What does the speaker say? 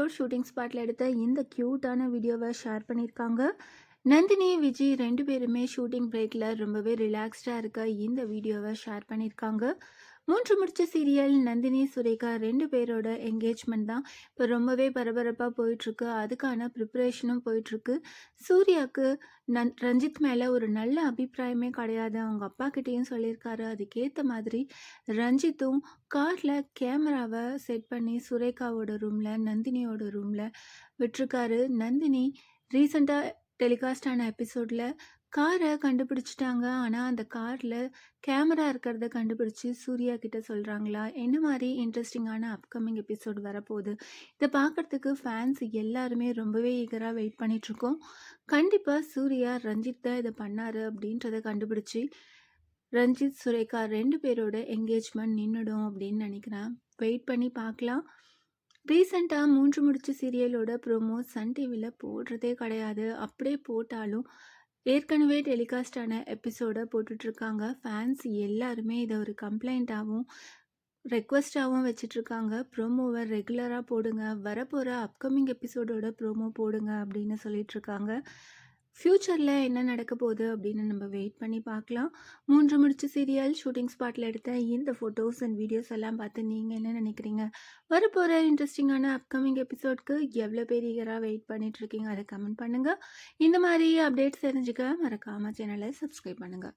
Episode shooting ஸ்பாட்ல எடுத்த இந்த கியூட்டான வீடியோவை ஷேர் பண்ணியிருக்காங்க. நந்தினி, விஜய் 2 பேருமே ஷூட்டிங் பிரேக்ல ரொம்பவே ரிலாக்ஸ்டா இருக்க இந்த வீடியோவை ஷேர் பண்ணியிருக்காங்க. 3 முடிச்ச சீரியல் நந்தினி, சுரேகா 2 பேரோட என்கேஜ்மெண்ட் தான் இப்போ ரொம்பவே பரபரப்பா போயிட்டுருக்கு. அதுக்கான ப்ரிப்பரேஷனும் போயிட்டுருக்கு. சூர்யாவுக்கு ரஞ்சித் மேலே ஒரு நல்ல அபிப்பிராயமே கிடையாது. அவங்க அப்பா கிட்டேயும் சொல்லியிருக்காரு. அதுக்கேற்ற மாதிரி ரஞ்சித்தும் காரில் கேமராவை செட் பண்ணி சுரேகாவோட ரூமில், நந்தினியோட ரூமில் விட்டுருக்காரு. நந்தினி ரீசெண்டாக டெலிகாஸ்ட் ஆன எபிசோடில் காரை கண்டுபிடிச்சிட்டாங்க. ஆனால் அந்த காரில் கேமரா இருக்கிறத கண்டுபிடிச்சி சூர்யா கிட்ட சொல்கிறாங்களா? என்ன மாதிரி இன்ட்ரெஸ்டிங்கான அப்கமிங் எபிசோட் வரப்போகுது? இதை பார்க்குறதுக்கு ஃபேன்ஸ் எல்லாருமே ரொம்பவே ஈகராக வெயிட் பண்ணிகிட்ருக்கோம். கண்டிப்பாக சூர்யா ரஞ்சித் தான் இதை பண்ணார் அப்படின்றத கண்டுபிடிச்சி ரஞ்சித், சுரேகா 2 பேரோட என்கேஜ்மெண்ட் நின்றுடும் அப்படின்னு நினைக்கிறேன். வெயிட் பண்ணி பார்க்கலாம். ரீசெண்டாக 3 முடிச்சு சீரியலோட ப்ரோமோ சன் டிவியில் போடுறதே கிடையாது. அப்படியே போட்டாலும் ஏற்கனவே டெலிகாஸ்ட் ஆன எபிசோடை போட்டுட்ருக்காங்க. ஃபேன்ஸ் எல்லாருமே இதை ஒரு கம்ப்ளைண்ட்டாகவும் ரெக்வஸ்ட்டாகவும் வச்சிட்ருக்காங்க. ப்ரோமோவை ரெகுலராக போடுங்க, வரப்போகிற அப்கமிங் எபிசோடோட ப்ரோமோ போடுங்க அப்படின்னு சொல்லிகிட்ருக்காங்க. ஃப்யூச்சரில் என்ன நடக்க போகுது அப்படின்னு நம்ம வெயிட் பண்ணி பார்க்கலாம். 3 முடிச்சு சீரியல் ஷூட்டிங் ஸ்பாட்டில் எடுத்த இந்த ஃபோட்டோஸ் அண்ட் வீடியோஸ் எல்லாம் பார்த்து நீங்கள் என்ன நினைக்கிறீங்க? வரப்போகிற இன்ட்ரெஸ்டிங்கான அப்கமிங் எபிசோட்க்கு எவ்வளோ பேர் ஈகராக வெயிட் பண்ணிகிட்ருக்கீங்க? அதை கமெண்ட் பண்ணுங்கள். இந்த மாதிரி அப்டேட்ஸ் தெரிஞ்சுக்க மறக்காமல் சேனலை சப்ஸ்கிரைப் பண்ணுங்கள்.